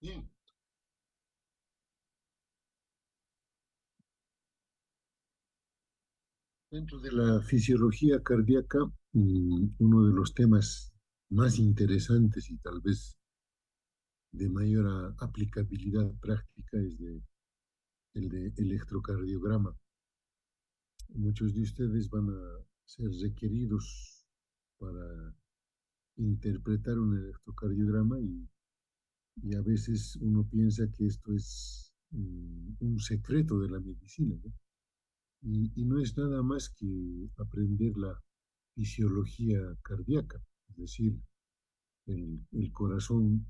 Bien, dentro de la fisiología cardíaca, uno de los temas más interesantes y tal vez de mayor aplicabilidad práctica es el de electrocardiograma. Muchos de ustedes van a ser requeridos para interpretar un electrocardiograma y a veces uno piensa que esto es un secreto de la medicina, ¿no? Y no es nada más que aprender la fisiología cardíaca, es decir, el corazón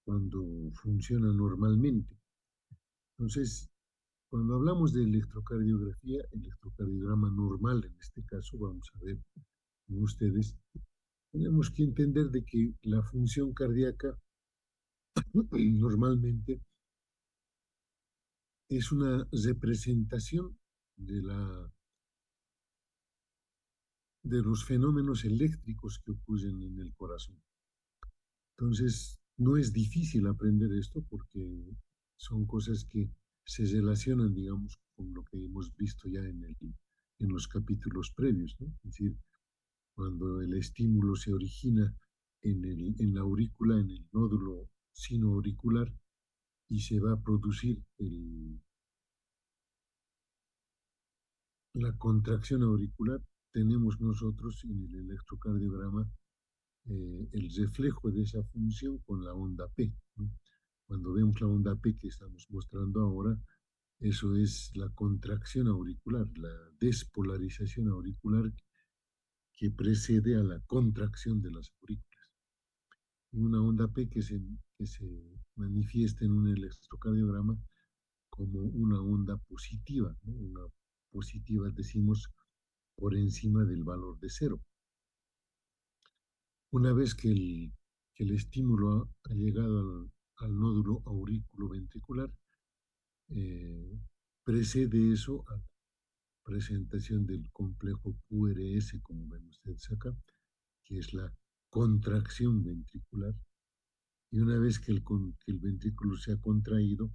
cuando funciona normalmente. Entonces, cuando hablamos de electrocardiografía, electrocardiograma normal en este caso, vamos a ver con ustedes, tenemos que entender de que la función cardíaca normalmente es una representación de, de los fenómenos eléctricos que ocurren en el corazón. Entonces, no es difícil aprender esto porque son cosas que se relacionan, digamos, con lo que hemos visto ya en los capítulos previos, ¿no? Es decir, cuando el estímulo se origina en la aurícula, en el nódulo sinoauricular, y se va a producir la contracción auricular, tenemos nosotros en el electrocardiograma el reflejo de esa función con la onda P, ¿no? Cuando vemos la onda P que estamos mostrando ahora, eso es la contracción auricular, la despolarización auricular que precede a la contracción de las aurículas. Una onda P que se manifiesta en un electrocardiograma como una onda positiva, ¿no? Una positiva, decimos, por encima del valor de cero. Una vez que el estímulo ha llegado al nódulo auriculoventricular, eh, precede eso a la presentación del complejo QRS, como ven ustedes acá, que es la contracción ventricular. Y una vez que el ventrículo se ha contraído,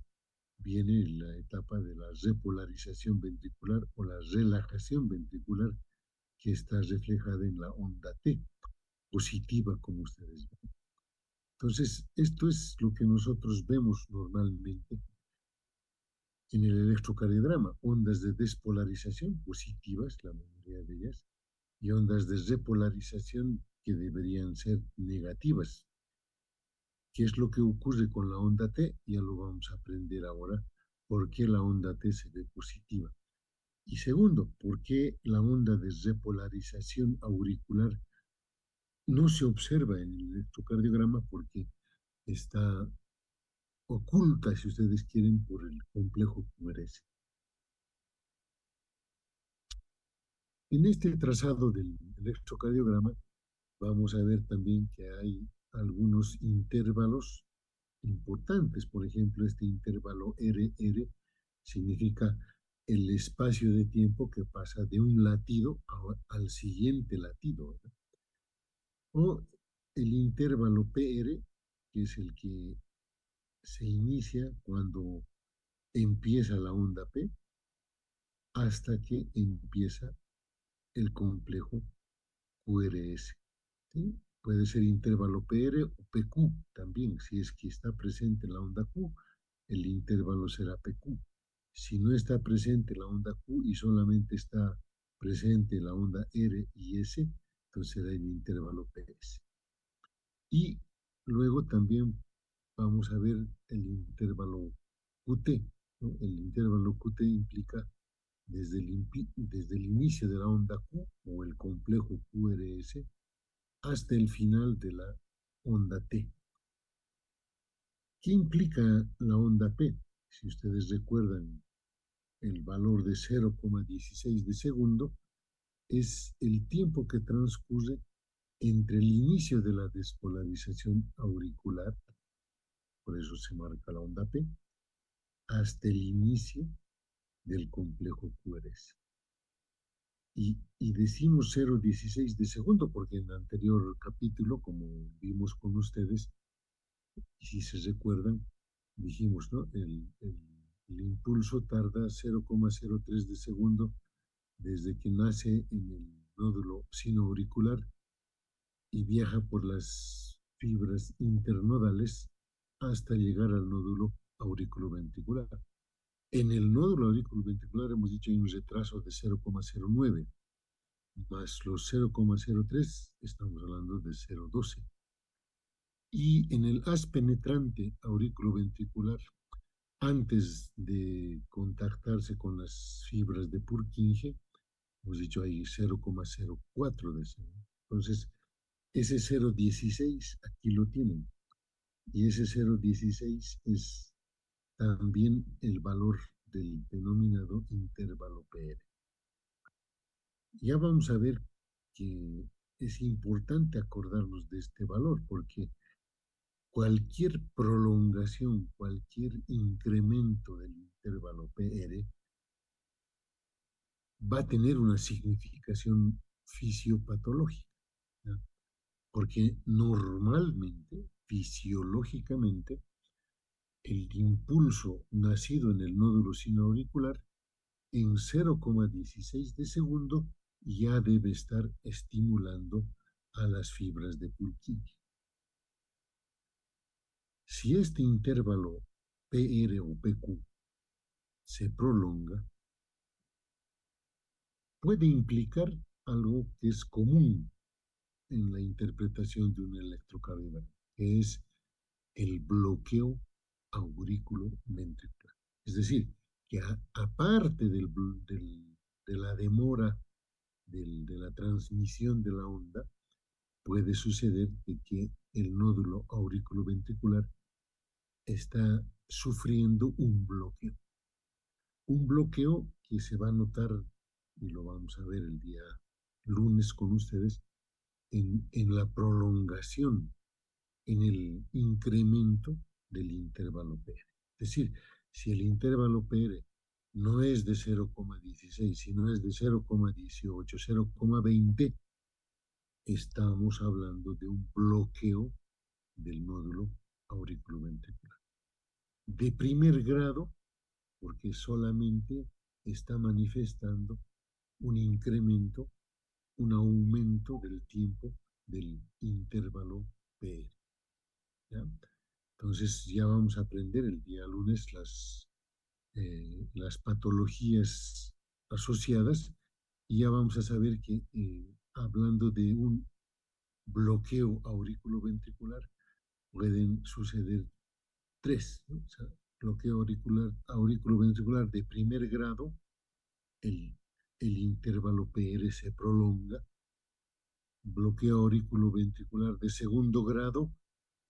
viene la etapa de la repolarización ventricular o la relajación ventricular, que está reflejada en la onda T, positiva, como ustedes ven. Entonces, esto es lo que nosotros vemos normalmente en el electrocardiograma, ondas de despolarización positivas, la mayoría de ellas, y ondas de repolarización que deberían ser negativas. ¿Qué es lo que ocurre con la onda T? Ya lo vamos a aprender ahora, por qué la onda T se ve positiva. Y segundo, por qué la onda de repolarización auricular no se observa en el electrocardiograma porque está oculta, si ustedes quieren, por el complejo QRS. En este trazado del electrocardiograma vamos a ver también que hay algunos intervalos importantes. Por ejemplo, este intervalo RR significa el espacio de tiempo que pasa de un latido al siguiente latido, ¿verdad? O el intervalo PR, que es el que se inicia cuando empieza la onda P hasta que empieza el complejo QRS. ¿Sí? Puede ser intervalo PR o PQ también. Si es que está presente la onda Q, el intervalo será PQ. Si no está presente la onda Q y solamente está presente la onda R y S, entonces será el intervalo PS. Y luego también vamos a ver el intervalo QT, ¿no? El intervalo QT implica desde el inicio de la onda Q o el complejo QRS hasta el final de la onda T. ¿Qué implica la onda P? Si ustedes recuerdan, el valor de 0,16 de segundo es el tiempo que transcurre entre el inicio de la despolarización auricular, por eso se marca la onda P, hasta el inicio del complejo QRS. Y decimos 0,16 de segundo porque en el anterior capítulo, como vimos con ustedes, y si se recuerdan, dijimos, ¿no? El impulso tarda 0,03 de segundo desde que nace en el nódulo sinoauricular y viaja por las fibras internodales hasta llegar al nódulo auriculoventricular. En el nódulo auriculoventricular hemos dicho hay un retraso de 0,09 más los 0,03, estamos hablando de 0,12. Y en el haz penetrante auriculoventricular, antes de contactarse con las fibras de Purkinje, hemos dicho hay 0,04 de segundo. Entonces, ese 0,16 aquí lo tienen. Y ese 0,16 es también el valor del denominado intervalo PR. Ya vamos a ver que es importante acordarnos de este valor porque cualquier prolongación, cualquier incremento del intervalo PR va a tener una significación fisiopatológica, ¿no? Porque normalmente, fisiológicamente, el impulso nacido en el nódulo sinoauricular en 0,16 de segundo ya debe estar estimulando a las fibras de Purkinje. Si este intervalo PR o PQ se prolonga, puede implicar algo que es común en la interpretación de un electrocardiograma, que es el bloqueo aurículo ventricular. Es decir, que aparte de la demora de la transmisión de la onda, puede suceder de que el nódulo auriculoventricular está sufriendo un bloqueo. Un bloqueo que se va a notar, y lo vamos a ver el día lunes con ustedes, en la prolongación, en el incremento del intervalo PR. Es decir, si el intervalo PR no es de 0,16, sino es de 0,18, 0,20, estamos hablando de un bloqueo del nódulo auriculoventricular. De primer grado, porque solamente está manifestando un incremento, un aumento del tiempo del intervalo PR. ¿Ya? Entonces ya vamos a aprender el día lunes las patologías asociadas y ya vamos a saber que hablando de un bloqueo auriculoventricular pueden suceder tres, ¿no? O sea, bloqueo auriculoventricular de primer grado, el, el intervalo PR se prolonga, bloqueo auriculoventricular de segundo grado,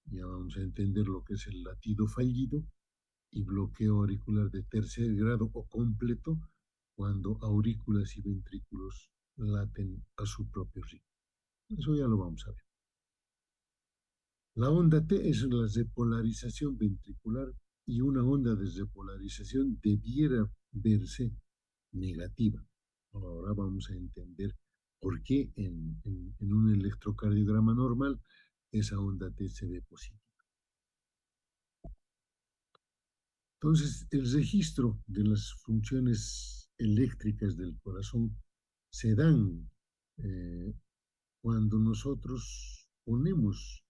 ya vamos a entender lo que es el latido fallido, y bloqueo auricular de tercer grado o completo, cuando aurículas y ventrículos laten a su propio ritmo. Eso ya lo vamos a ver. La onda T es la repolarización ventricular y una onda de repolarización debiera verse negativa. Ahora vamos a entender por qué en un electrocardiograma normal esa onda T se ve positiva. Entonces, el registro de las funciones eléctricas del corazón se dan eh, cuando nosotros ponemos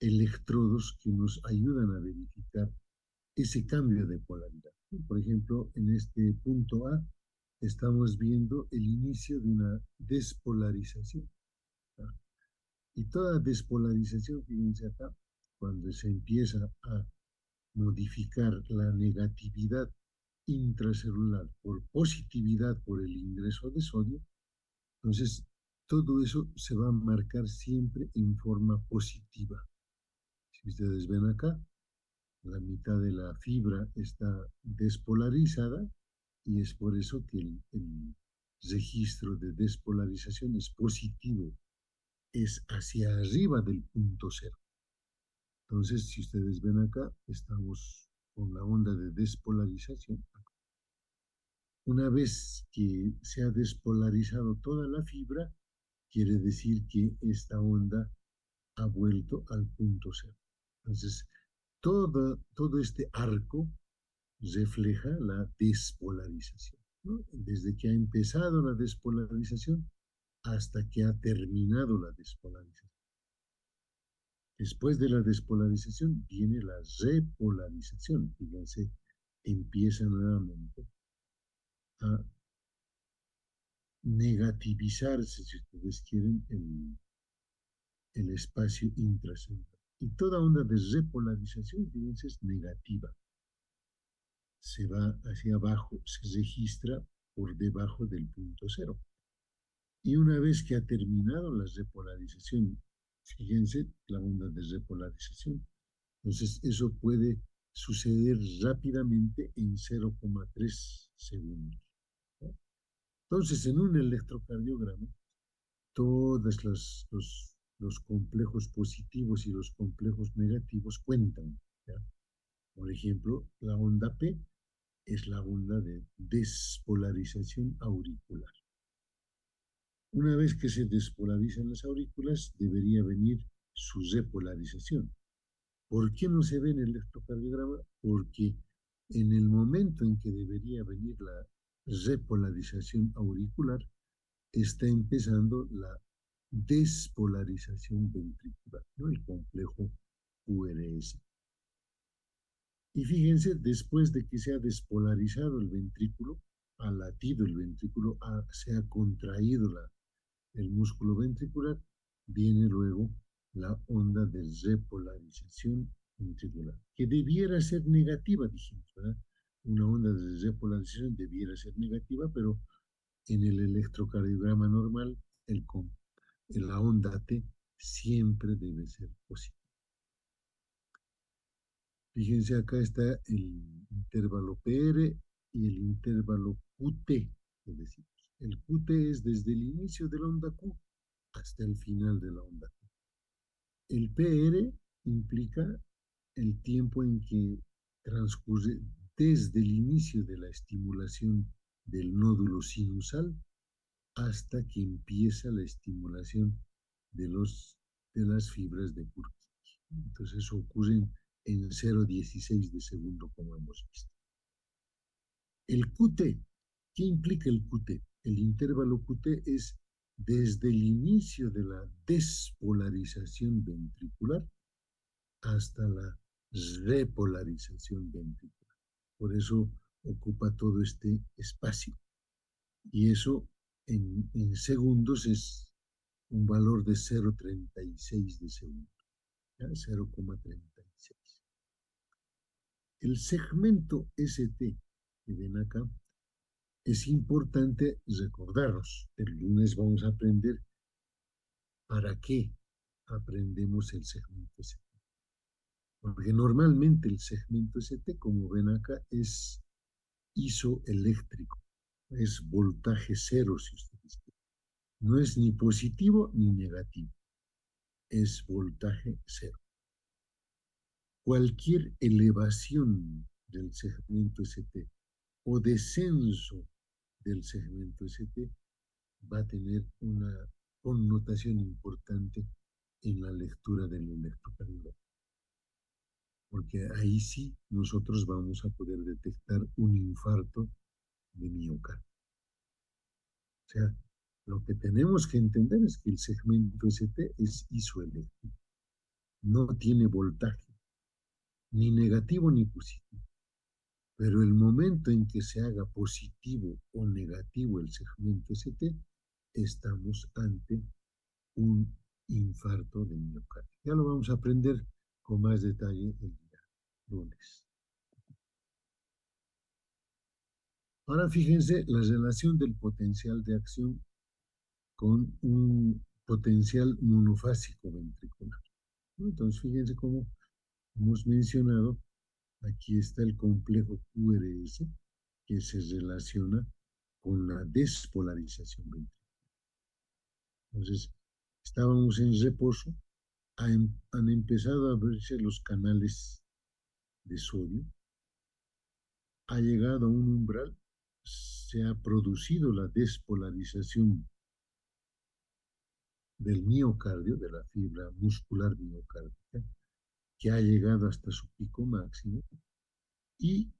electrodos que nos ayudan a verificar ese cambio de polaridad. Por ejemplo, en este punto A estamos viendo el inicio de una despolarización, ¿no? Y toda despolarización, fíjense acá, cuando se empieza a modificar la negatividad intracelular por positividad por el ingreso de sodio, entonces todo eso se va a marcar siempre en forma positiva. Si ustedes ven acá, la mitad de la fibra está despolarizada y es por eso que el registro de despolarización es positivo, es hacia arriba del punto cero. Entonces, si ustedes ven acá, estamos con la onda de despolarización. Una vez que se ha despolarizado toda la fibra, quiere decir que esta onda ha vuelto al punto cero. Entonces, todo este arco refleja la despolarización, ¿no? Desde que ha empezado la despolarización hasta que ha terminado la despolarización. Después de la despolarización viene la repolarización. Fíjense, empieza nuevamente a negativizarse, si ustedes quieren, el espacio intracelular. Y toda onda de repolarización, fíjense, es negativa. Se va hacia abajo, se registra por debajo del punto cero. Y una vez que ha terminado la repolarización, fíjense la onda de repolarización, entonces eso puede suceder rápidamente en 0,3 segundos, ¿no? Entonces, en un electrocardiograma, todos los complejos positivos y los complejos negativos cuentan, ¿ya? Por ejemplo, la onda P es la onda de despolarización auricular. Una vez que se despolarizan las aurículas, debería venir su repolarización. ¿Por qué no se ve en el electrocardiograma? Porque en el momento en que debería venir la repolarización auricular, está empezando la despolarización ventricular, ¿no? El complejo QRS. Y fíjense, después de que se ha despolarizado el ventrículo, ha latido el ventrículo, se ha contraído el músculo ventricular, viene luego la onda de repolarización ventricular, que debiera ser negativa, dijimos, ¿verdad? Una onda de repolarización debiera ser negativa, pero en el electrocardiograma normal, la onda T siempre debe ser positiva. Fíjense, acá está el intervalo PR y el intervalo QT, que decimos. El QT es desde el inicio de la onda Q hasta el final de la onda Q. El PR implica el tiempo en que transcurre desde el inicio de la estimulación del nódulo sinusal hasta que empieza la estimulación de, de las fibras de Purkinje. Entonces eso ocurre en 0,16 de segundo, como hemos visto. El QT, ¿qué implica el QT? El intervalo QT es desde el inicio de la despolarización ventricular hasta la repolarización ventricular. Por eso ocupa todo este espacio. Y eso en segundos es un valor de 0,36 de segundo, 0,36. El segmento ST que ven acá es importante recordarnos. El lunes vamos a aprender para qué aprendemos el segmento ST. Porque normalmente el segmento ST, como ven acá, es isoeléctrico, es voltaje cero, si ustedes quieren. No es ni positivo ni negativo, es voltaje cero. Cualquier elevación del segmento ST o descenso del segmento ST va a tener una connotación importante en la lectura del electrocardiograma, porque ahí sí nosotros vamos a poder detectar un infarto de miocardio. O sea, lo que tenemos que entender es que el segmento ST es isoeléctrico, no tiene voltaje, ni negativo ni positivo. Pero el momento en que se haga positivo o negativo el segmento ST, estamos ante un infarto de miocardio. Ya lo vamos a aprender con más detalle el día lunes. Ahora fíjense la relación del potencial de acción con un potencial monofásico ventricular. Entonces fíjense cómo hemos mencionado, aquí está el complejo QRS que se relaciona con la despolarización ventricular. Entonces, estábamos en reposo, han empezado a abrirse los canales de sodio, ha llegado a un umbral, se ha producido la despolarización del miocardio, de la fibra muscular miocárdica, que ha llegado hasta su pico máximo y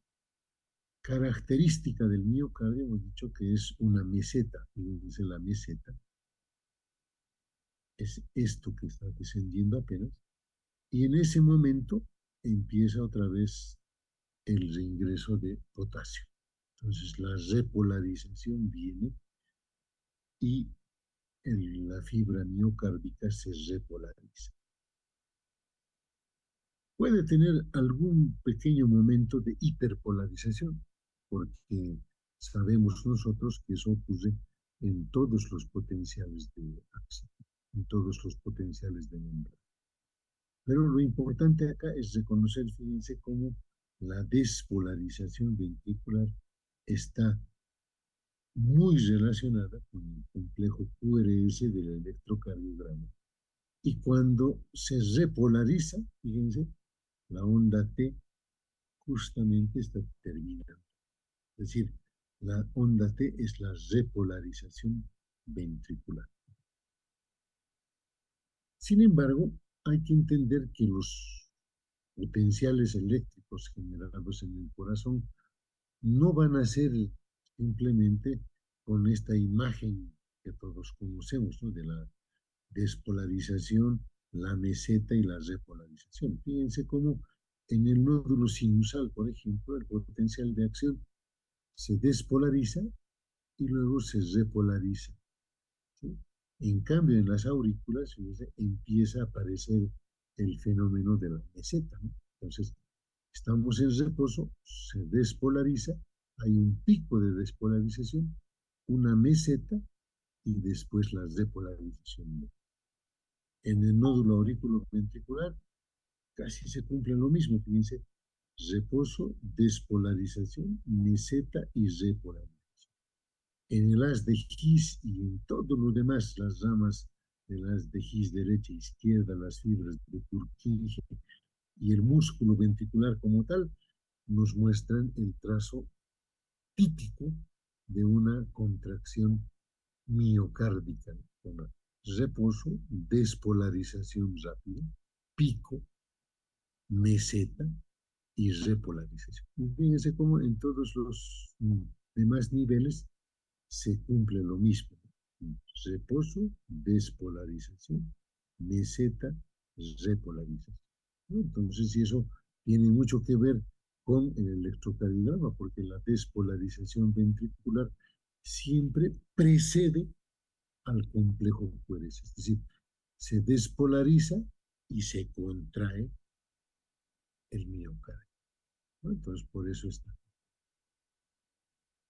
característica del miocardio, hemos dicho que es una meseta. Fíjense, la meseta es esto que está descendiendo apenas. Y en ese momento empieza otra vez el reingreso de potasio. Entonces la repolarización viene y la fibra miocárdica se repolariza. Puede tener algún pequeño momento de hiperpolarización, porque sabemos nosotros que eso ocurre en todos los potenciales de acción, en todos los potenciales de membrana. Pero lo importante acá es reconocer, fíjense, cómo la despolarización ventricular está muy relacionada con el complejo QRS del electrocardiograma. Y cuando se repolariza, fíjense, la onda T justamente está terminando. Es decir, la onda T es la repolarización ventricular. Sin embargo, hay que entender que los potenciales eléctricos generados en el corazón no van a ser simplemente con esta imagen que todos conocemos, ¿no? De la despolarización, la meseta y la repolarización. Fíjense cómo en el nódulo sinusal, por ejemplo, el potencial de acción se despolariza y luego se repolariza. ¿Sí? En cambio, en las aurículas fíjense, empieza a aparecer el fenómeno de la meseta, ¿no? Entonces, estamos en reposo, se despolariza, hay un pico de despolarización, una meseta y después la repolarización. En el nódulo auriculoventricular casi se cumple lo mismo, fíjense, reposo, despolarización, meseta y repolarización. En el haz de His y en todo lo demás, las ramas del haz de His derecha e izquierda, las fibras de Purkinje y el músculo ventricular como tal, nos muestran el trazo típico de una contracción miocárdica, con reposo, despolarización rápida, pico, meseta y repolarización. Y fíjense cómo en todos los demás niveles se cumple lo mismo. Reposo, despolarización, meseta, repolarización. ¿No? Entonces, y eso tiene mucho que ver con el electrocardiograma, porque la despolarización ventricular siempre precede al complejo QRS. Es decir, se despolariza y se contrae el miocardio, ¿no? Entonces, por eso está.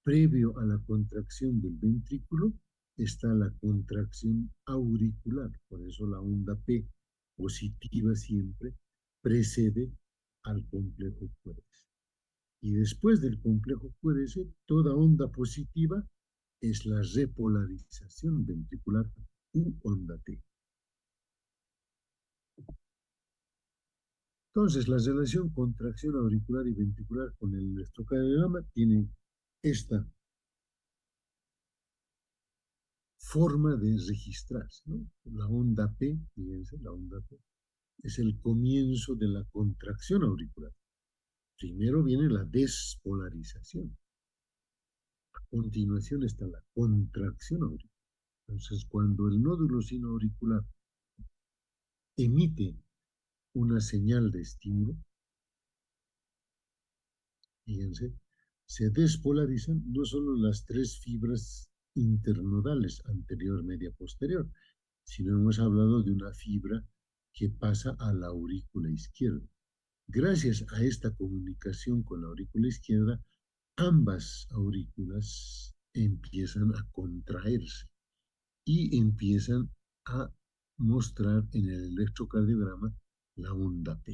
Previo a la contracción del ventrículo está la contracción auricular, por eso la onda P positiva siempre precede al complejo QRS. Y después del complejo QRS, toda onda positiva es la repolarización ventricular u onda T. Entonces, la relación contracción auricular y ventricular con el electrocardiograma tiene esta forma de registrarse, ¿no? La onda P, fíjense, la onda P, es el comienzo de la contracción auricular. Primero viene la despolarización. A continuación está la contracción auricular. Entonces, cuando el nódulo sinoauricular emite una señal de estímulo, fíjense, se despolarizan no solo las tres fibras internodales, anterior, media, posterior, sino hemos hablado de una fibra que pasa a la aurícula izquierda. Gracias a esta comunicación con la aurícula izquierda, ambas aurículas empiezan a contraerse y empiezan a mostrar en el electrocardiograma la onda P.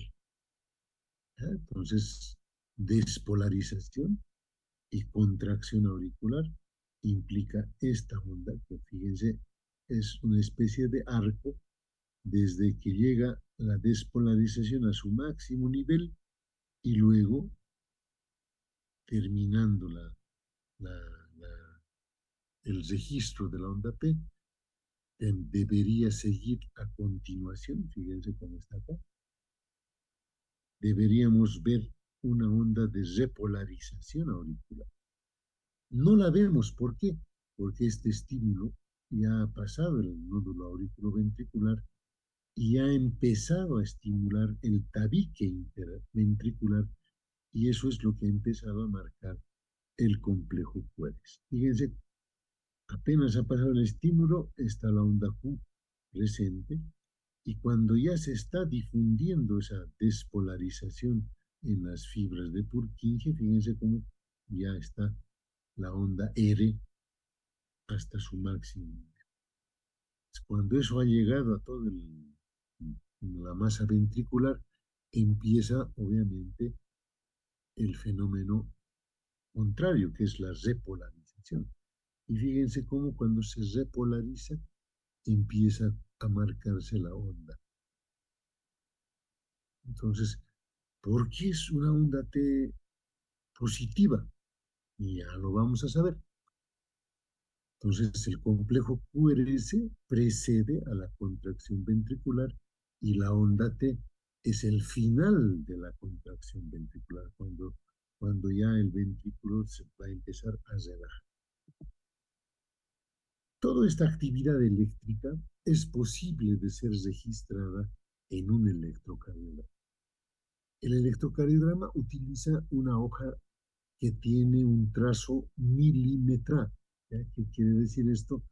Entonces, despolarización y contracción auricular implica esta onda, que fíjense, es una especie de arco desde que llega la despolarización a su máximo nivel y luego terminando la, la, el registro de la onda P, debería seguir a continuación, fíjense cómo está acá, deberíamos ver una onda de repolarización auricular. No la vemos, ¿por qué? Porque este estímulo ya ha pasado el nódulo auriculoventricular y ha empezado a estimular el tabique interventricular y eso es lo que ha empezado a marcar el complejo QRS. Fíjense, apenas ha pasado el estímulo, está la onda Q presente y cuando ya se está difundiendo esa despolarización en las fibras de Purkinje, fíjense cómo ya está la onda R hasta su máximo. Cuando eso ha llegado a toda la masa ventricular, empieza obviamente el fenómeno contrario, que es la repolarización. Y fíjense cómo cuando se repolariza, empieza a marcarse la onda. Entonces, ¿por qué es una onda T positiva? Y ya lo vamos a saber. Entonces, el complejo QRS precede a la contracción ventricular y la onda T es el final de la contracción ventricular, cuando ya el ventrículo se va a empezar a relajar. Toda esta actividad eléctrica es posible de ser registrada en un electrocardiograma. El electrocardiograma utiliza una hoja que tiene un trazo milimetral. ¿Qué quiere decir esto?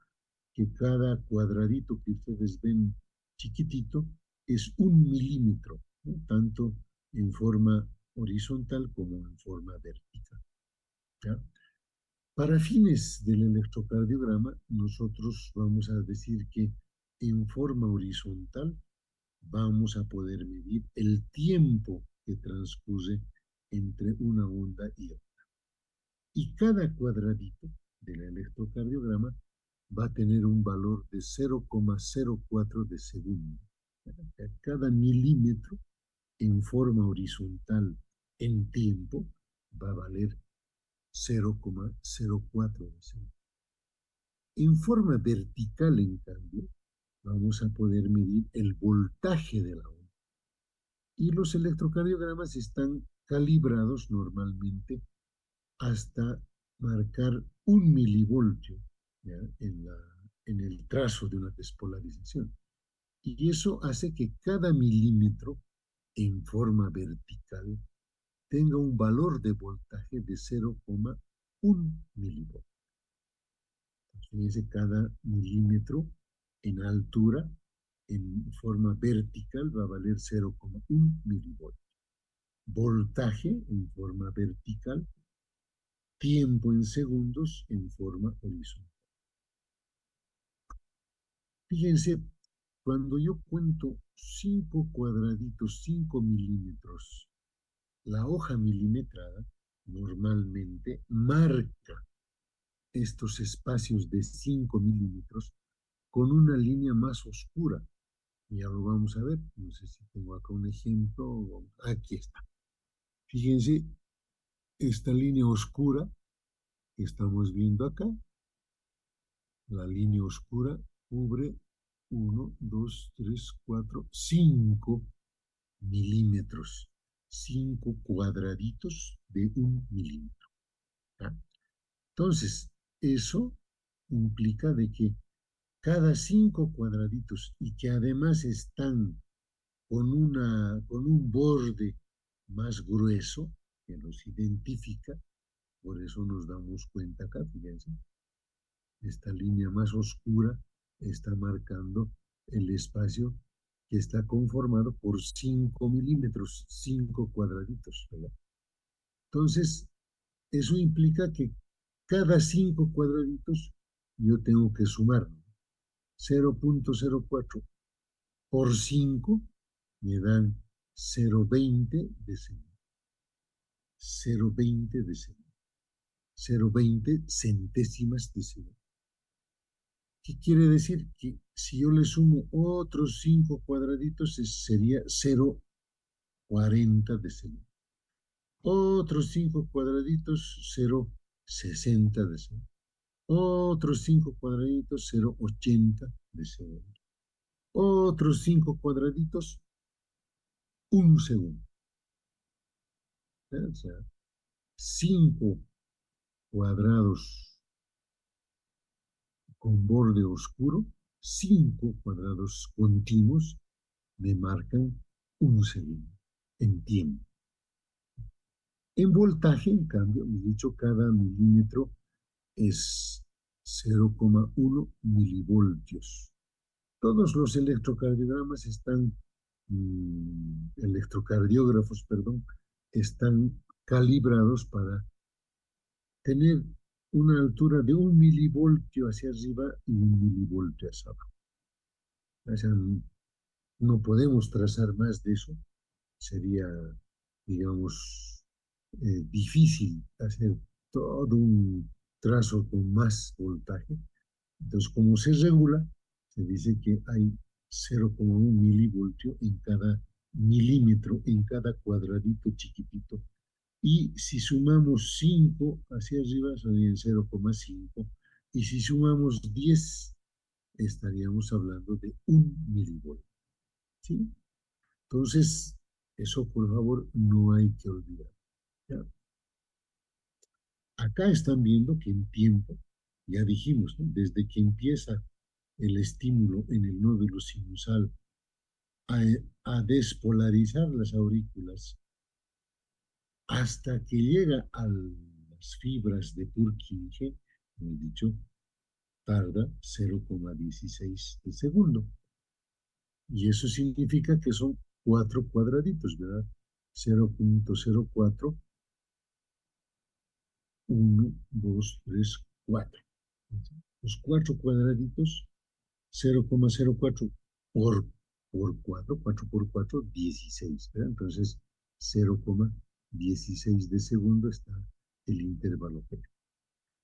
Que cada cuadradito que ustedes ven chiquitito es 1 milímetro, ¿no? Tanto en forma horizontal como en forma vertical. ¿Ya? Para fines del electrocardiograma, nosotros vamos a decir que en forma horizontal vamos a poder medir el tiempo que transcurre entre una onda y otra. Y cada cuadradito del electrocardiograma va a tener un valor de 0,04 de segundo. Cada milímetro en forma horizontal en tiempo va a valer 0,04 de segundo. En forma vertical, en cambio, vamos a poder medir el voltaje de la onda. Y los electrocardiogramas están calibrados normalmente hasta marcar 1 milivoltio, ¿ya? En el trazo de una despolarización. Y eso hace que cada milímetro en forma vertical tenga un valor de voltaje de 0,1 milivoltio. Fíjense, cada milímetro en altura, en forma vertical, va a valer 0,1 milivoltio. Voltaje en forma vertical, tiempo en segundos en forma horizontal. Fíjense, cuando yo cuento 5 cuadraditos, 5 milímetros, la hoja milimetrada normalmente marca estos espacios de 5 milímetros con una línea más oscura. Ya lo vamos a ver. No sé si tengo acá un ejemplo. Aquí está. Fíjense, esta línea oscura que estamos viendo acá, la línea oscura cubre 1, 2, 3, 4, 5 milímetros. 5 cuadraditos de 1 milímetro. ¿Ya? Entonces, eso implica de que cada 5 cuadraditos y que además están con un borde más grueso que los identifica, por eso nos damos cuenta acá, fíjense, esta línea más oscura está marcando el espacio que está conformado por 5 milímetros, 5 cuadraditos, ¿verdad? Entonces, eso implica que cada 5 cuadraditos yo tengo que sumar 0,04 por 5 me dan 0,20 de segundo. 0,20 de segundo. 0,20 centésimas de segundo. ¿Qué quiere decir? Que si yo le sumo otros 5 cuadraditos, sería 0,40 de segundo. Otros 5 cuadraditos, 0,60 de segundo. Otros 5 cuadraditos, 0,80 de segundo. Otros 5 cuadraditos, 1 segundo. O sea, 5 cuadrados con borde oscuro, 5 cuadrados continuos me marcan un segundo en tiempo. En voltaje, en cambio, me he dicho cada milímetro es 0,1 milivoltios. Todos los electrocardiogramas están, electrocardiógrafos, perdón, están calibrados para tener una altura de 1 milivoltio hacia arriba y 1 milivoltio hacia abajo. O sea, no podemos trazar más de eso. Sería, digamos, difícil hacer todo un trazo con más voltaje. Entonces, como se regula, se dice que hay 0,1 milivoltio en cada milímetro, en cada cuadradito chiquitito. Y si sumamos 5 hacia arriba, serían 0,5. Y si sumamos 10, estaríamos hablando de 1 milivoltio. ¿Sí? Entonces, eso por favor no hay que olvidar. ¿Ya? Acá están viendo que en tiempo, ya dijimos, ¿no? Desde que empieza el estímulo en el nódulo sinusal a, a despolarizar las aurículas hasta que llega a las fibras de Purkinje, como he dicho, tarda 0,16 de segundo. Y eso significa que son 4 cuadraditos, ¿verdad? 0,04, 1, 2, 3, 4. Los 4 cuadraditos, 0,04 por, por 4, 4 por 4, 16, ¿verdad? Entonces, 0,16 de segundo está el intervalo P.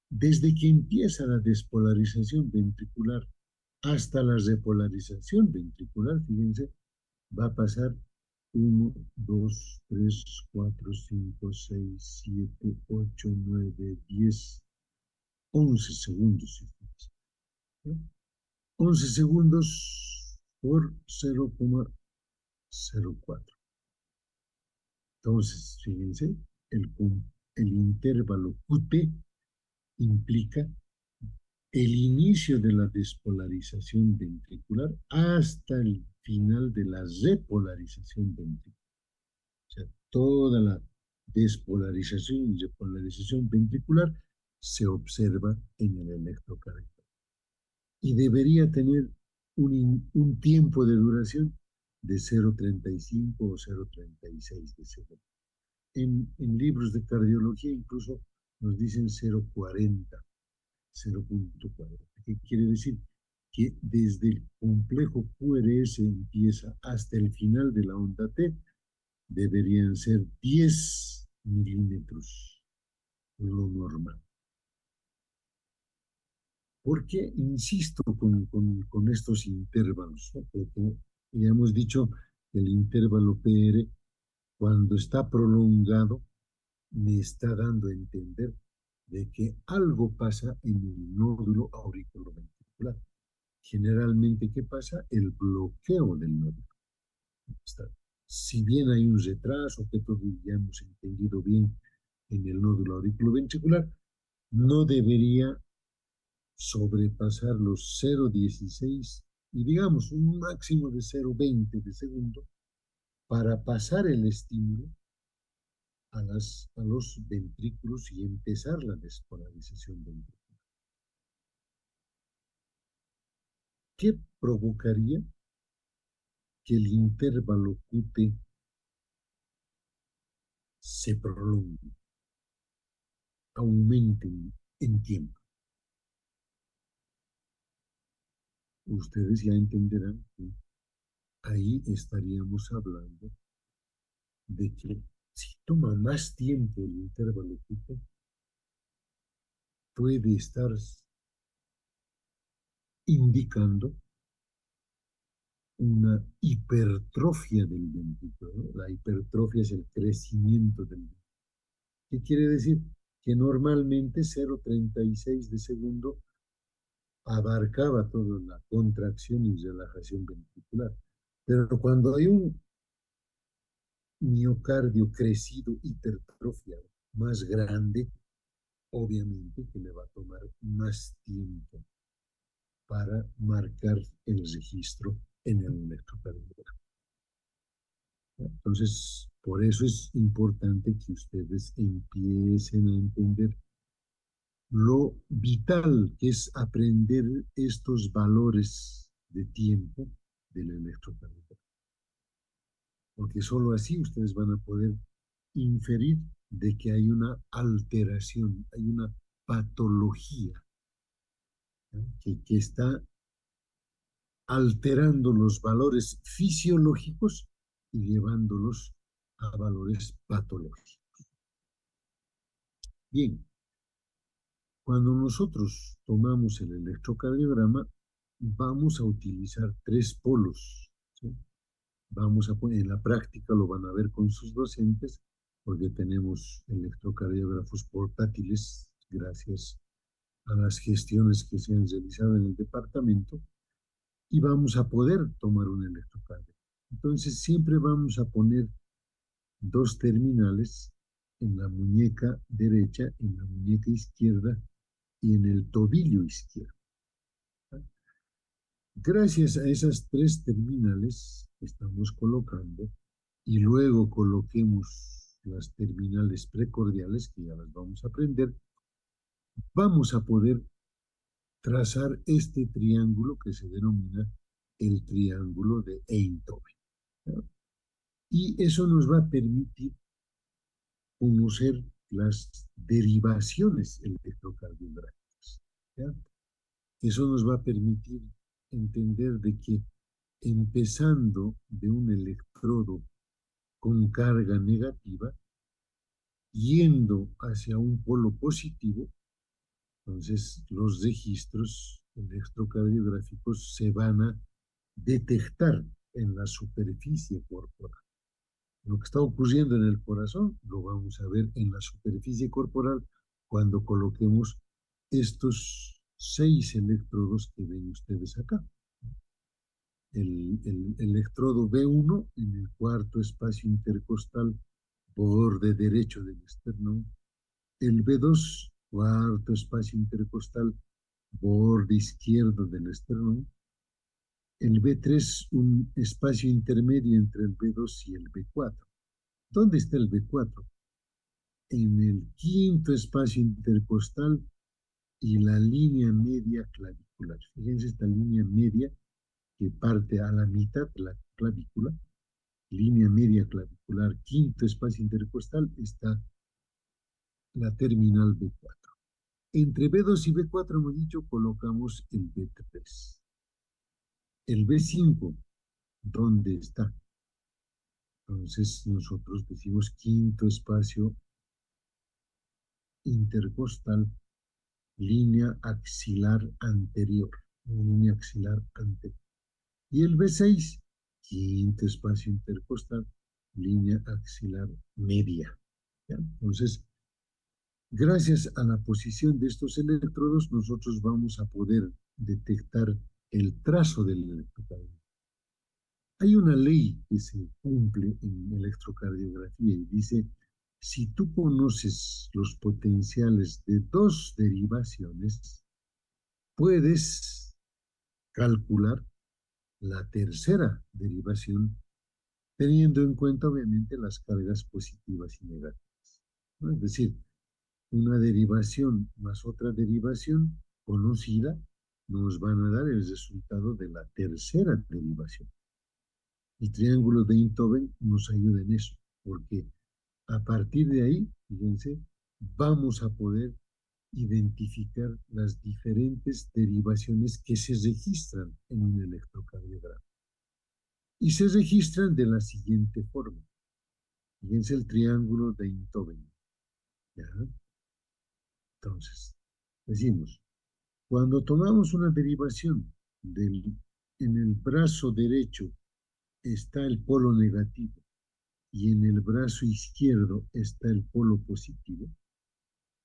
Desde que empieza la despolarización ventricular hasta la repolarización ventricular, fíjense, va a pasar 1, 2, 3, 4, 5, 6, 7, 8, 9, 10, 11 segundos. 11 segundos por 0,04. Entonces, fíjense, el, el intervalo QT implica el inicio de la despolarización ventricular hasta el final de la repolarización ventricular. O sea, toda la despolarización y repolarización ventricular se observa en el electrocardiograma. Y debería tener un tiempo de duración de 0,35 o 0,36 de segundo. En libros de cardiología incluso nos dicen 0,40, 0,40. ¿Qué quiere decir? Que desde el complejo QRS empieza hasta el final de la onda T, deberían ser 10 milímetros, lo normal. ¿Por qué insisto con estos intervalos? Porque ya hemos dicho que el intervalo PR, cuando está prolongado, me está dando a entender de que algo pasa en el nódulo auriculoventricular. Generalmente, ¿qué pasa? El bloqueo del nódulo. Si bien hay un retraso, que todos ya hemos entendido bien en el nódulo auriculoventricular, no debería sobrepasar los 0,16 y digamos un máximo de 0,20 de segundo para pasar el estímulo a los ventrículos y empezar la despolarización ventricular. ¿Qué provocaría que el intervalo QT se prolongue, aumente en tiempo? Ustedes ya entenderán que ahí estaríamos hablando de que si toma más tiempo el intervalo QT, puede estar indicando una hipertrofia del ventrículo, ¿no? La hipertrofia es el crecimiento del ventrículo. ¿Qué quiere decir? Que normalmente 0,36 de segundo abarcaba toda la contracción y relajación ventricular. Pero cuando hay miocardio crecido, hipertrofiado, más grande, obviamente que le va a tomar más tiempo para marcar el registro en el electrocardiograma. Entonces, por eso es importante que ustedes empiecen a entender lo vital que es aprender estos valores de tiempo del electrocardiograma. Porque solo así ustedes van a poder inferir de que hay una alteración, hay una patología, ¿no? que está alterando los valores fisiológicos y llevándolos a valores patológicos. Bien, cuando nosotros tomamos el electrocardiograma, vamos a utilizar tres polos, ¿sí? Vamos a poner, en la práctica lo van a ver con sus docentes, porque tenemos electrocardiógrafos portátiles, gracias a las gestiones que se han realizado en el departamento, y vamos a poder tomar un electrocardiograma. Entonces, siempre vamos a poner dos terminales en la muñeca derecha, en la muñeca izquierda y en el tobillo izquierdo. Gracias a esas tres terminales que estamos colocando y luego coloquemos las terminales precordiales, que ya las vamos a aprender, vamos a poder trazar este triángulo que se denomina el triángulo de Einthoven, ¿no? Y eso nos va a permitir conocer las derivaciones electrocardiográficas, ¿ya? Eso nos va a permitir entender de que empezando de un electrodo con carga negativa, yendo hacia un polo positivo, entonces los registros electrocardiográficos se van a detectar en la superficie corporal. Lo que está ocurriendo en el corazón lo vamos a ver en la superficie corporal cuando coloquemos estos 6 electrodos que ven ustedes acá. El electrodo B1 en el cuarto espacio intercostal, borde derecho del esternón. El B2, cuarto espacio intercostal, borde izquierdo del esternón. El B3, un espacio intermedio entre el B2 y el B4. ¿Dónde está el B4? En el quinto espacio intercostal y la línea media clavicular. Fíjense esta línea media que parte a la mitad de la clavícula, línea media clavicular, quinto espacio intercostal, está la terminal B4. Entre B2 y B4, hemos dicho, colocamos el B3. El B5, ¿dónde está? Entonces nosotros decimos quinto espacio intercostal, línea axilar anterior, línea axilar anterior. Y el B6, quinto espacio intercostal, línea axilar media, ¿ya? Entonces, gracias a la posición de estos electrodos, nosotros vamos a poder detectar el trazo del electrocardiograma. Hay una ley que se cumple en electrocardiografía y dice, si tú conoces los potenciales de dos derivaciones, puedes calcular la tercera derivación teniendo en cuenta obviamente las cargas positivas y negativas, ¿no? Es decir, una derivación más otra derivación conocida nos van a dar el resultado de la tercera derivación. El triángulo de Einthoven nos ayuda en eso, porque a partir de ahí, fíjense, vamos a poder identificar las diferentes derivaciones que se registran en un electrocardiograma. Y se registran de la siguiente forma. Fíjense el triángulo de Einthoven, ¿ya? Entonces, decimos, cuando tomamos una derivación en el brazo derecho está el polo negativo y en el brazo izquierdo está el polo positivo,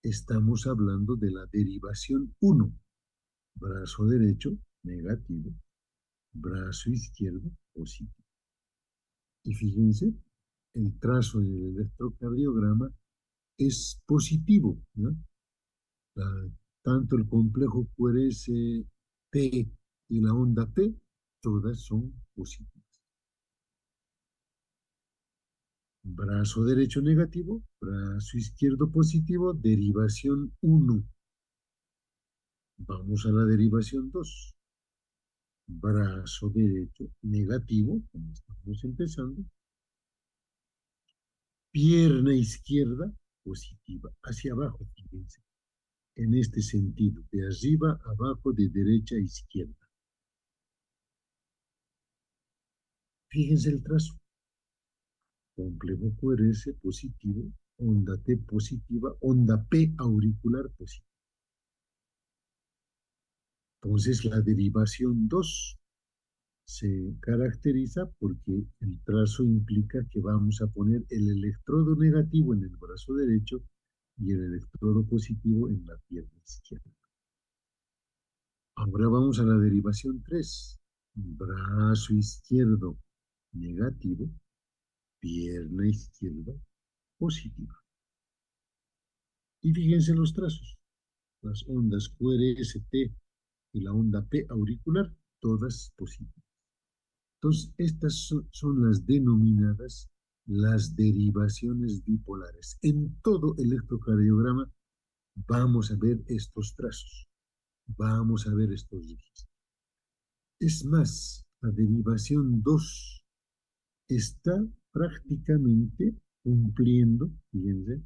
estamos hablando de la derivación 1, brazo derecho negativo, brazo izquierdo positivo. Y fíjense, el trazo del electrocardiograma es positivo, ¿no? La- Tanto el complejo QRS-T y la onda P, todas son positivas. Brazo derecho negativo, brazo izquierdo positivo, derivación 1. Vamos a la derivación 2. Brazo derecho negativo, como estamos empezando, pierna izquierda positiva, hacia abajo, fíjense, en este sentido, de arriba abajo, de derecha a izquierda. Fíjense el trazo. Complejo QRS positivo, onda T positiva, onda P auricular positiva. Entonces, la derivación 2 se caracteriza porque el trazo implica que vamos a poner el electrodo negativo en el brazo derecho y el electrodo positivo en la pierna izquierda. Ahora vamos a la derivación 3. Brazo izquierdo negativo, pierna izquierda positiva. Y fíjense los trazos. Las ondas QRST y la onda P auricular, todas positivas. Entonces, estas son las denominadas las derivaciones bipolares. En todo electrocardiograma vamos a ver estos trazos, vamos a ver estos registros. Es más, la derivación 2 está prácticamente cumpliendo, fíjense,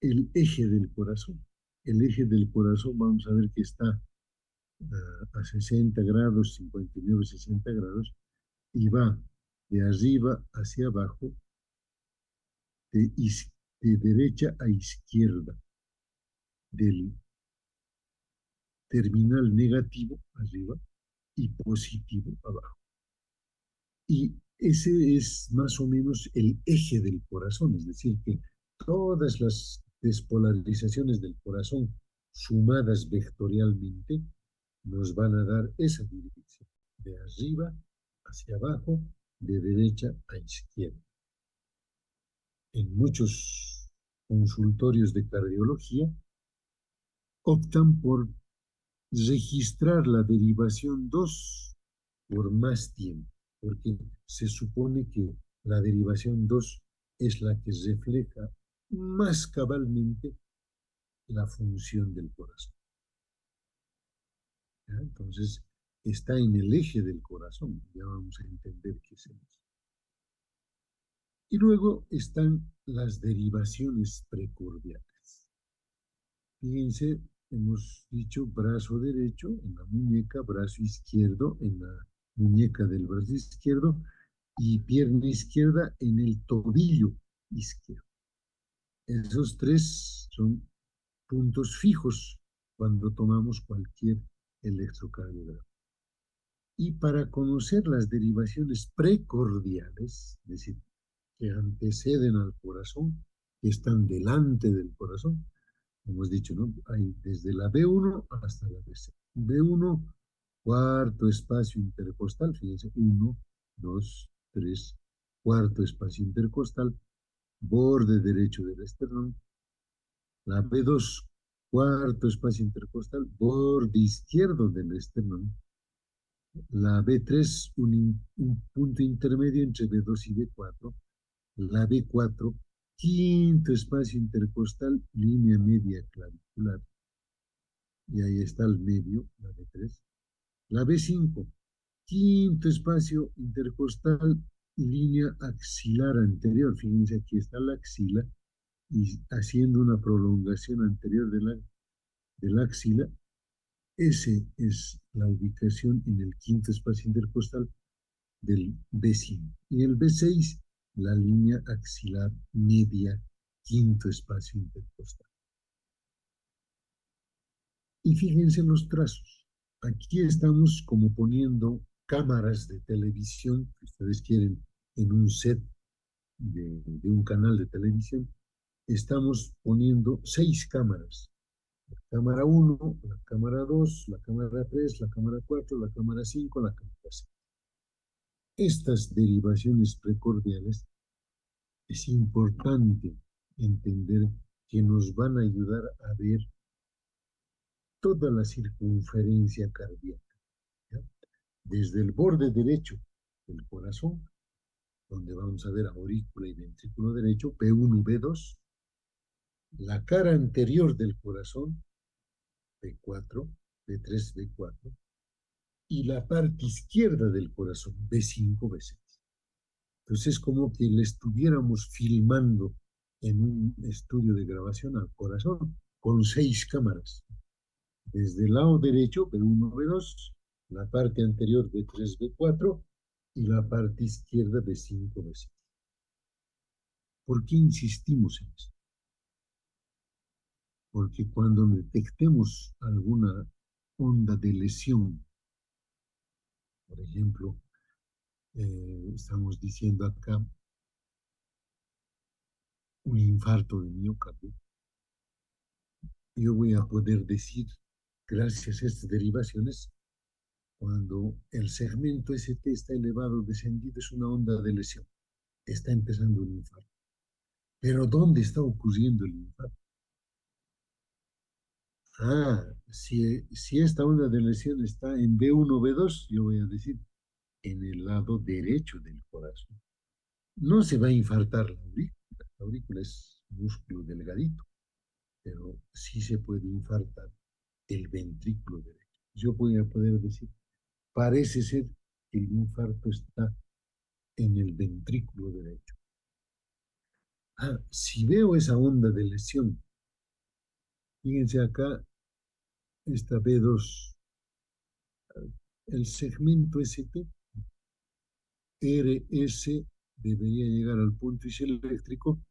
el eje del corazón. El eje del corazón, vamos a ver que está a 60 grados, 59, 60 grados, y va de arriba hacia abajo, de, de derecha a izquierda, del terminal negativo arriba y positivo abajo. Y ese es más o menos el eje del corazón, es decir, que todas las despolarizaciones del corazón sumadas vectorialmente nos van a dar esa dirección, de arriba hacia abajo, de derecha a izquierda. En muchos consultorios de cardiología optan por registrar la derivación 2 por más tiempo, porque se supone que la derivación 2 es la que refleja más cabalmente la función del corazón. ¿Ya? Entonces, está en el eje del corazón, ya vamos a entender qué es eso. Y luego están las derivaciones precordiales. Fíjense, hemos dicho brazo derecho en la muñeca, brazo izquierdo en la muñeca del brazo izquierdo y pierna izquierda en el tobillo izquierdo. Esos tres son puntos fijos cuando tomamos cualquier electrocardiograma. Y para conocer las derivaciones precordiales, es decir, que anteceden al corazón, que están delante del corazón, hemos dicho, ¿no? Hay desde la B1 hasta la B6. B1, cuarto espacio intercostal, fíjense, 1, 2, 3, cuarto espacio intercostal, borde derecho del esternón. La B2, cuarto espacio intercostal, borde izquierdo del esternón. La B3, un punto intermedio entre B2 y B4. La B4, quinto espacio intercostal, línea media clavicular. Y ahí está el medio, la B3. La B5, quinto espacio intercostal, línea axilar anterior. Fíjense, aquí está la axila y haciendo una prolongación anterior de la axila. Esa es la ubicación en el quinto espacio intercostal del B5. Y el B6, la línea axilar media, quinto espacio intercostal. Y fíjense los trazos. Aquí estamos como poniendo cámaras de televisión, que ustedes quieren, en un set de un canal de televisión. Estamos poniendo 6 cámaras. La cámara 1, la cámara 2, la cámara 3, la cámara 4, la cámara 5, la cámara 6. estas derivaciones precordiales es importante entender que nos van a ayudar a ver toda la circunferencia cardíaca, ¿ya? Desde el borde derecho del corazón, donde vamos a ver aurícula y ventrículo derecho, P1, B2, la cara anterior del corazón, B4, B3, B4, y la parte izquierda del corazón, B5, B6. Entonces es como que le estuviéramos filmando en un estudio de grabación al corazón con 6 cámaras. Desde el lado derecho, B1, B2, la parte anterior B3, B4 y la parte izquierda B5, B6. ¿Por qué insistimos en eso? Porque cuando detectemos alguna onda de lesión, por ejemplo, estamos diciendo acá un infarto de miocardio, yo voy a poder decir, gracias a estas derivaciones, cuando el segmento ST está elevado, descendido, es una onda de lesión, está empezando un infarto. Pero ¿dónde está ocurriendo el infarto? Si esta onda de lesión está en B1, B2, yo voy a decir en el lado derecho del corazón. No se va a infartar la aurícula. La aurícula es músculo delgadito, pero sí se puede infartar el ventrículo derecho. Yo voy a poder decir, parece ser que el infarto está en el ventrículo derecho. Si veo esa onda de lesión, fíjense acá, esta B2, el segmento ST, RS debería llegar al punto eléctrico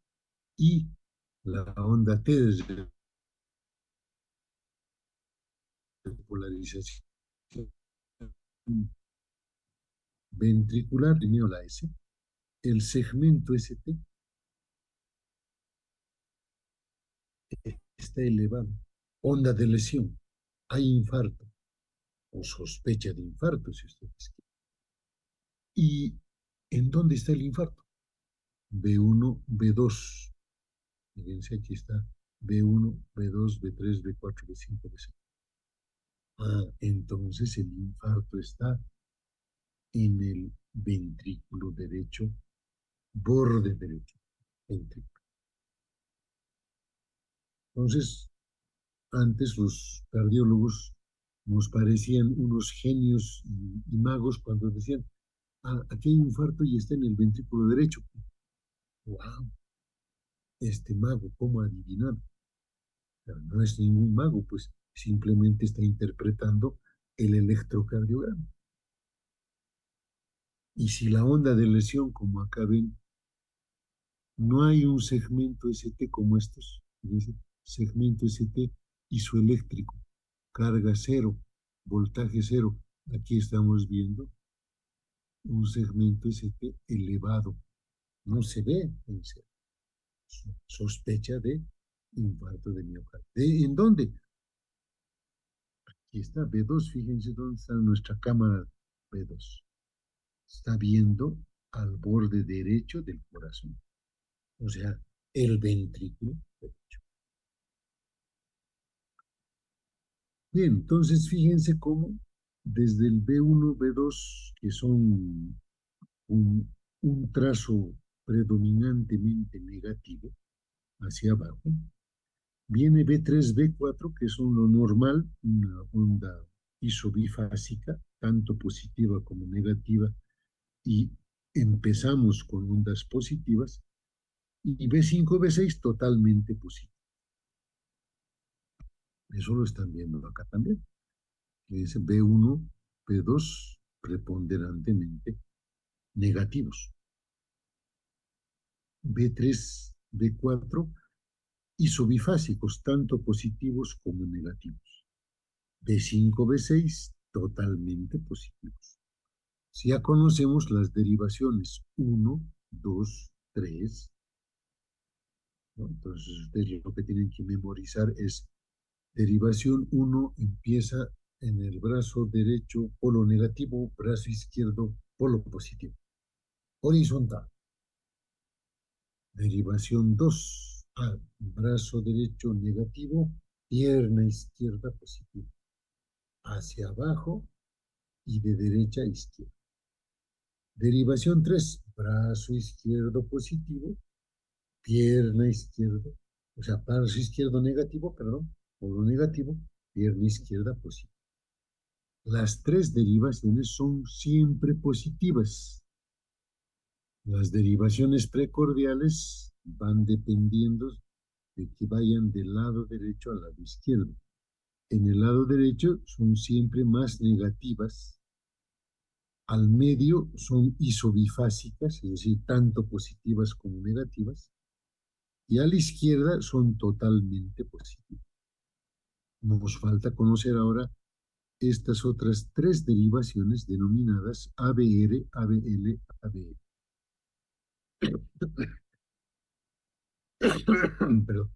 y la onda T de polarización ventricular, primero la S, el segmento ST está elevado, onda de lesión, hay infarto o sospecha de infarto, si ustedes quieren. ¿Y en dónde está el infarto? B1, B2. Fíjense, aquí está B1, B2, B3, B4, B5, B6. Entonces el infarto está en el ventrículo derecho, borde derecho, ventrículo. Entonces, antes los cardiólogos nos parecían unos genios y magos cuando decían, aquí hay un infarto y está en el ventrículo derecho. ¡Wow! Este mago, ¿cómo adivinar? Pero no es ningún mago, pues simplemente está interpretando el electrocardiograma. Y si la onda de lesión, como acá ven, no hay un segmento ST como estos, segmento ST isoeléctrico, carga cero, voltaje cero. Aquí estamos viendo un segmento ST elevado. No se ve en serio. Sospecha de infarto de miocardio. ¿En dónde? Aquí está B2, fíjense dónde está nuestra cámara B2. Está viendo al borde derecho del corazón, o sea, el ventrículo derecho. Bien, entonces fíjense cómo desde el B1, B2, que son un trazo predominantemente negativo hacia abajo, viene B3, B4, que son lo normal, una onda isobifásica, tanto positiva como negativa, y empezamos con ondas positivas, y B5, B6 totalmente positivo. Eso lo están viendo acá también, que es B1, B2 preponderantemente negativos. B3, B4 isobifásicos, tanto positivos como negativos. B5, B6 totalmente positivos. Si ya conocemos las derivaciones 1, 2, 3, ¿no? Entonces ustedes lo que tienen que memorizar es derivación 1 empieza en el brazo derecho, polo negativo, brazo izquierdo, polo positivo. Horizontal. Derivación 2. A, brazo derecho negativo, pierna izquierda positiva. Hacia abajo y de derecha a izquierda. Derivación 3. Brazo izquierdo positivo, pierna izquierda, o sea, brazo izquierdo negativo, perdón, polo negativo, pierna izquierda positiva. Las tres derivaciones son siempre positivas. Las derivaciones precordiales van dependiendo de que vayan del lado derecho al lado izquierdo. En el lado derecho son siempre más negativas, al medio son isobifásicas, es decir, tanto positivas como negativas, y a la izquierda son totalmente positivas. Nos falta conocer ahora estas otras tres derivaciones denominadas ABR, ABL, ABE. Perdón.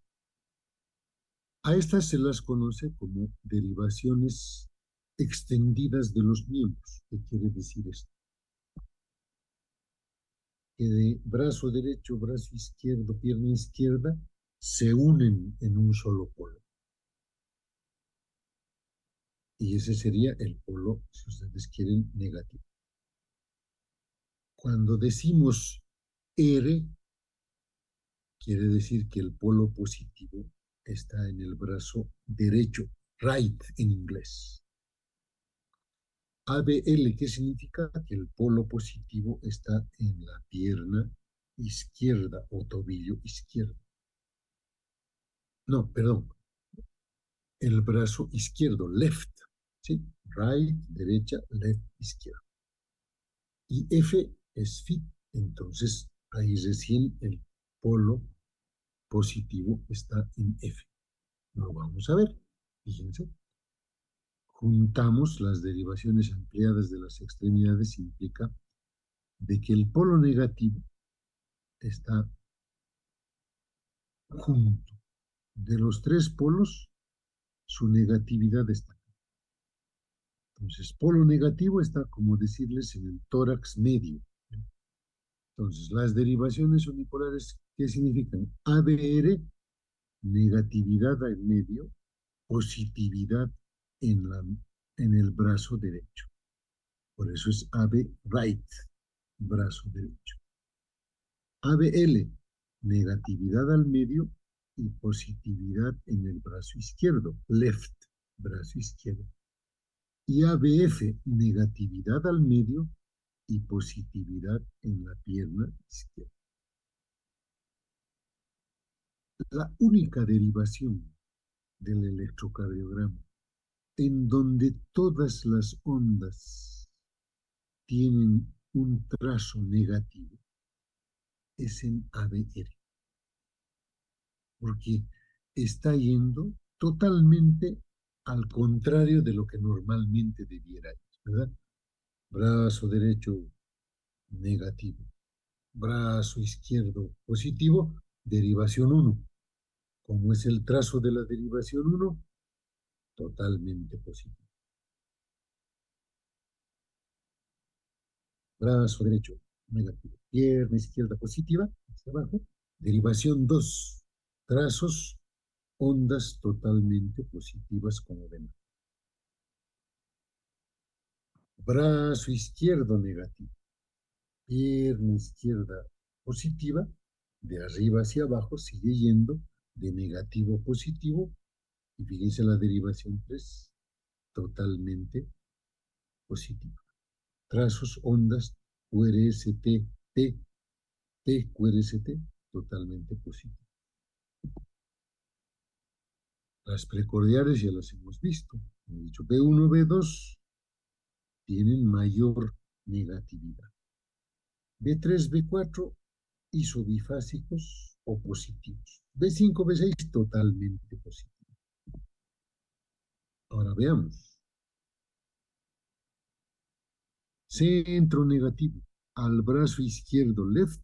A estas se las conoce como derivaciones extendidas de los miembros. ¿Qué quiere decir esto? Que de brazo derecho, brazo izquierdo, pierna izquierda, se unen en un solo polo. Y ese sería el polo, si ustedes quieren, negativo. Cuando decimos R, quiere decir que el polo positivo está en el brazo derecho, right en inglés. ABL, ¿qué significa? Que el polo positivo está en la pierna izquierda o tobillo izquierdo. No, perdón, el brazo izquierdo, left, ¿sí? Right, derecha, left, izquierda. Y F es fit, entonces ahí recién el polo positivo está en F. Lo vamos a ver, fíjense. Juntamos las derivaciones ampliadas de las extremidades implica de que el polo negativo está junto. De los tres polos, su negatividad está. Entonces, polo negativo está, como decirles, en el tórax medio. Entonces, las derivaciones unipolares, ¿qué significan? ABR, negatividad al medio, positividad en el brazo derecho. Por eso es AB right, brazo derecho. ABL, negatividad al medio y positividad en el brazo izquierdo, left, brazo izquierdo. Y ABF, negatividad al medio y positividad en la pierna izquierda. La única derivación del electrocardiograma en donde todas las ondas tienen un trazo negativo es en ABR, porque está yendo totalmente al contrario de lo que normalmente debiera ir, ¿verdad? Brazo derecho negativo, brazo izquierdo positivo, derivación 1. Como es el trazo de la derivación 1, totalmente positivo. Brazo derecho negativo, pierna izquierda positiva, hacia abajo, derivación 2, trazos, ondas totalmente positivas como ven. Brazo izquierdo negativo, pierna izquierda positiva, de arriba hacia abajo sigue yendo de negativo a positivo, y fíjense la derivación 3, totalmente positiva. Trazos, ondas, QRST, T, T, QRST, totalmente positivo. Las precordiales ya las hemos visto. Hemos dicho B1, B2 tienen mayor negatividad. B3, B4 isobifásicos o positivos. B5, B6 totalmente positivos. Ahora veamos. Centro negativo al brazo izquierdo left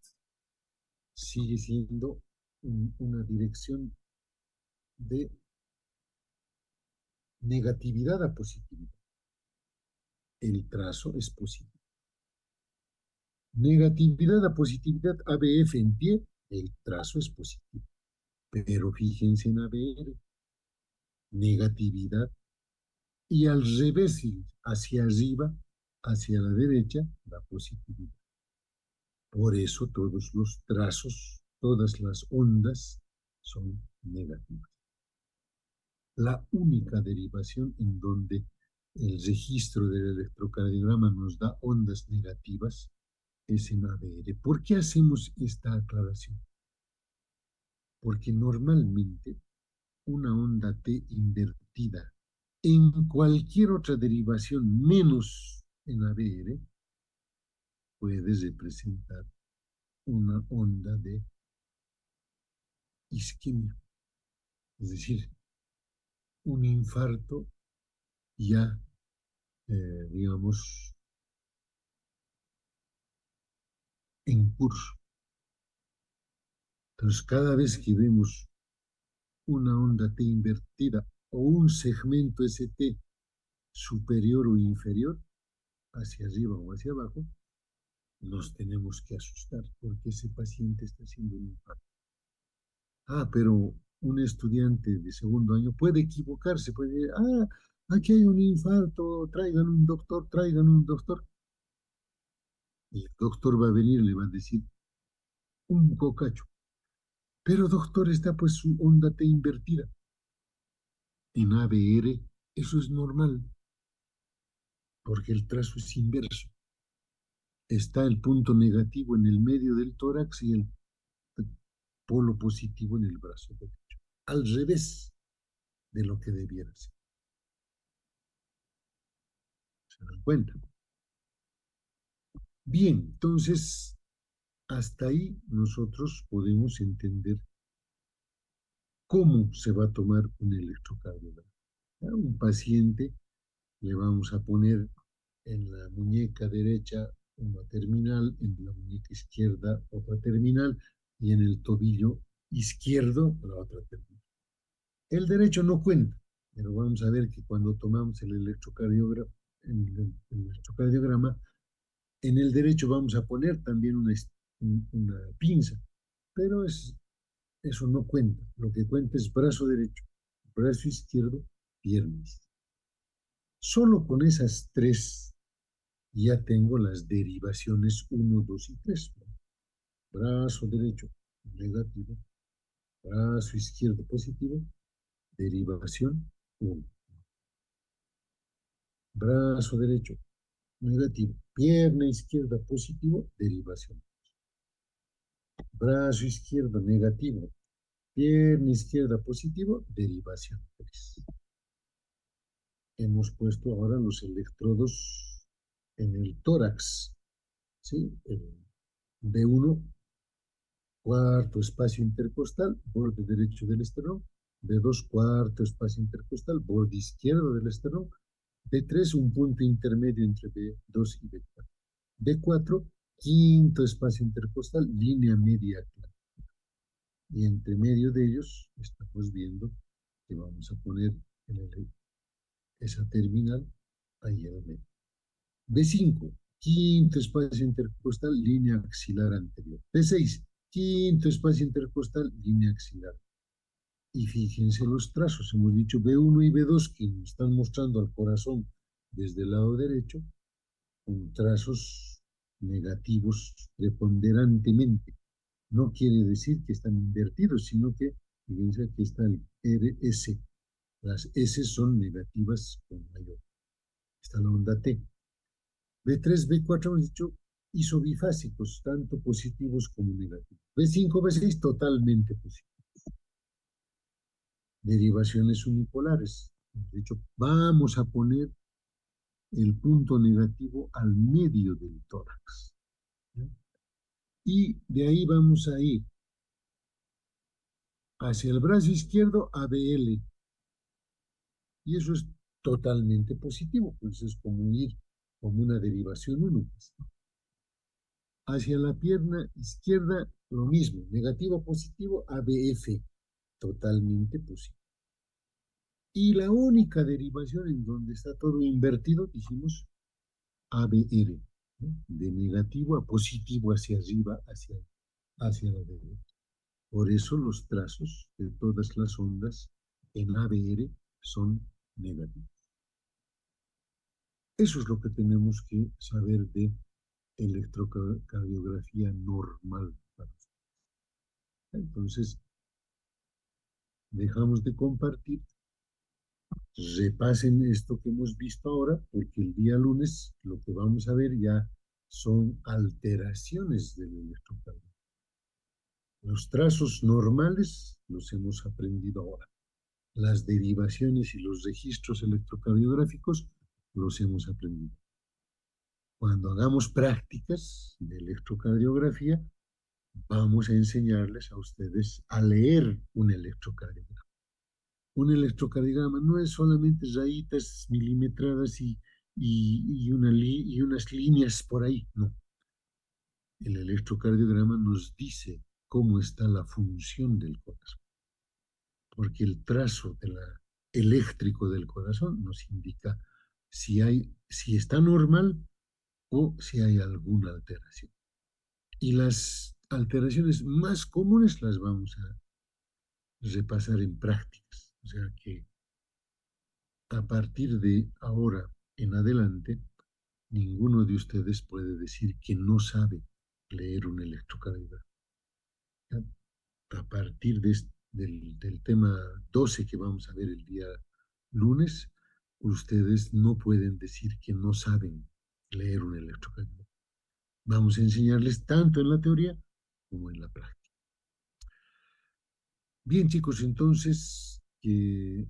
sigue siendo una dirección de negatividad a positividad. El trazo es positivo. Negatividad a positividad, ABF en pie, el trazo es positivo. Pero fíjense en ABR, negatividad, y al revés, hacia arriba, hacia la derecha, la positividad. Por eso todos los trazos, todas las ondas son negativas. La única derivación en donde el registro del electrocardiograma nos da ondas negativas es en ABR. ¿Por qué hacemos esta aclaración? Porque normalmente una onda T invertida en cualquier otra derivación menos en ABR puede representar una onda de isquemia, es decir, un infarto ya, digamos, en curso. Entonces, cada vez que vemos una onda T invertida o un segmento ST superior o inferior, hacia arriba o hacia abajo, nos tenemos que asustar porque ese paciente está haciendo un infarto. Ah, pero un estudiante de segundo año puede equivocarse, puede decir, aquí hay un infarto, traigan un doctor. Y el doctor va a venir y le va a decir, un cocacho. Pero doctor, está pues su onda T invertida. En ABR eso es normal, porque el trazo es inverso. Está el punto negativo en el medio del tórax y el polo positivo en el brazo derecho. Al revés de lo que debiera ser. ¿Se dan cuenta? Bien, entonces, hasta ahí nosotros podemos entender cómo se va a tomar un electrocardiograma. A un paciente le vamos a poner en la muñeca derecha una terminal, en la muñeca izquierda otra terminal y en el tobillo izquierdo la otra terminal. El derecho no cuenta, pero vamos a ver que cuando tomamos el electrocardiograma, el electrocardiograma, en el derecho vamos a poner también una pinza, pero eso no cuenta. Lo que cuenta es brazo derecho, brazo izquierdo, piernas. Solo con esas tres ya tengo las derivaciones uno, 2 y 3. Brazo derecho negativo, brazo izquierdo positivo, derivación uno. Brazo derecho negativo, pierna izquierda positivo, derivación. Brazo izquierdo negativo, pierna izquierda positivo, derivación 3. Hemos puesto ahora los electrodos en el tórax, ¿sí? El B1, cuarto espacio intercostal, borde derecho del esternón. B2, cuarto espacio intercostal, borde izquierdo del esternón. B3, un punto intermedio entre B2 y B4. B4, quinto espacio intercostal, línea media clara. Y entre medio de ellos estamos viendo que vamos a poner esa terminal ahí en el medio. B5, quinto espacio intercostal, línea axilar anterior. B6, quinto espacio intercostal, línea axilar. Y fíjense los trazos, hemos dicho B1 y B2 que nos están mostrando al corazón desde el lado derecho, con trazos negativos preponderantemente. No quiere decir que están invertidos, sino que fíjense aquí está el RS. Las S son negativas con mayor. Está la onda T. B3, B4 hemos dicho isobifásicos, tanto positivos como negativos. B5, B6 totalmente positivos. Derivaciones unipolares. Hemos dicho, vamos a poner el punto negativo al medio del tórax. ¿Ya? Y de ahí vamos a ir hacia el brazo izquierdo, ABL. Y eso es totalmente positivo, pues es como ir como una derivación 1. Hacia la pierna izquierda, lo mismo, negativo positivo, ABF, totalmente positivo. Y la única derivación en donde está todo invertido, dijimos ABR. ¿no? De negativo a positivo hacia arriba, hacia la derecha. Por eso los trazos de todas las ondas en ABR son negativos. Eso es lo que tenemos que saber de electrocardiografía normal. Entonces, dejamos de compartir, repasen esto que hemos visto ahora, porque el día lunes lo que vamos a ver ya son alteraciones del electrocardiograma. Los trazos normales los hemos aprendido ahora. Las derivaciones y los registros electrocardiográficos los hemos aprendido. Cuando hagamos prácticas de electrocardiografía, vamos a enseñarles a ustedes a leer un electrocardiograma. Un electrocardiograma no es solamente rayitas milimetradas y unas líneas por ahí, no. El electrocardiograma nos dice cómo está la función del corazón, porque el trazo eléctrico del corazón nos indica si está normal o si hay alguna alteración. Y las alteraciones más comunes las vamos a repasar en prácticas. O sea que a partir de ahora en adelante, ninguno de ustedes puede decir que no sabe leer un electrocardiograma. A partir del tema 12 que vamos a ver el día lunes, ustedes no pueden decir que no saben leer un electrocardiograma. Vamos a enseñarles tanto en la teoría como en la práctica. Bien, chicos, entonces, que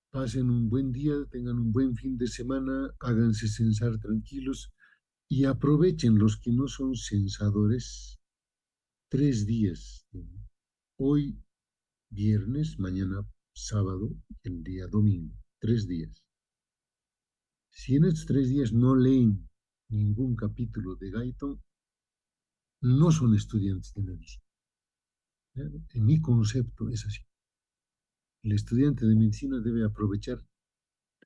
pasen un buen día, tengan un buen fin de semana, háganse censar tranquilos y aprovechen los que no son censadores 3 días. Hoy viernes, mañana sábado, el día domingo. 3 días. Si en estos 3 días no leen ningún capítulo de Guyton, no son estudiantes de medicina. En mi concepto es así. El estudiante de medicina debe aprovechar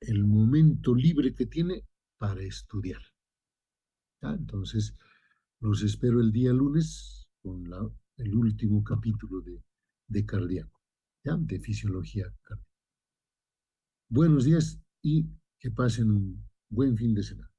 el momento libre que tiene para estudiar. ¿Ya? Entonces, los espero el día lunes con el último capítulo de cardíaco, ¿ya? De fisiología cardíaca. Buenos días y que pasen un buen fin de semana.